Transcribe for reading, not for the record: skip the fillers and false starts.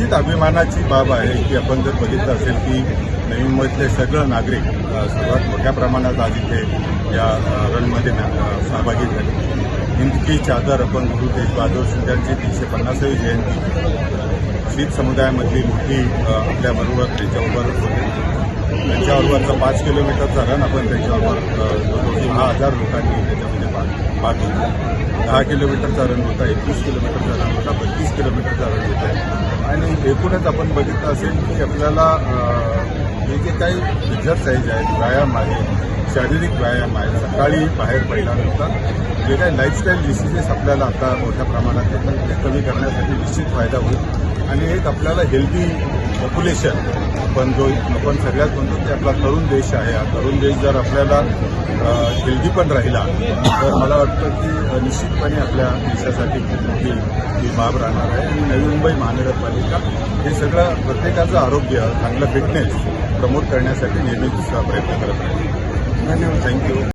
निश्चित अभिमानाची बाब आहे की आपण जर बघितलं असेल की नवी मुंबईतले सगळं नागरिक सर्वात मोठ्या प्रमाणात आज इथे या रनमध्ये सहभागी झाले. हिंद की चादर आपण गुरु तेग बहादूर सिंग यांची 350वी जयंती शीख समुदायामधली मोठी आपल्याबरोबर त्यांच्याबरोबर होते. त्यांच्याबरोबरचा 5 किलोमीटरचा रन आपण त्यांच्याबरोबर 10,000 लोकांनी त्याच्यामध्ये भाग घेतला. 10 किलोमीटरचा रन होता, 21 किलोमीटरचा रन होता, 32 किलोमीटरचा रन होता आहे. आणि एकूणच आपण बघितलं असेल की आपल्याला हे जे काही एक्झरसाईज आहेत, व्यायाम आहे, शारीरिक व्यायाम आहे, सकाळी बाहेर पडल्यानंतर जे काही लाईफस्टाईल डिसिजेस आपल्याला आता मोठ्या प्रमाणात येतात ते कमी करण्यासाठी निश्चित फायदा होईल. आणि एक आपल्याला हेल्दी पॉप्युलेशन आपण सगळ्यात म्हणतो की आपला तरुण देश आहे. हा तरुण देश जर आपल्याला हेल्दी पण राहिला तर मला वाटतं की निश्चितपणे आपल्या देशासाठी खूप मोठी ही बाब राहणार आहे. आणि नवी मुंबई महानगरपालिका हे सगळं प्रत्येकाचं आरोग्य, चांगलं फिटनेस प्रमोट करण्यासाठी नेहमीच प्रयत्न करत आहे. धन्यवाद. थँक्यू.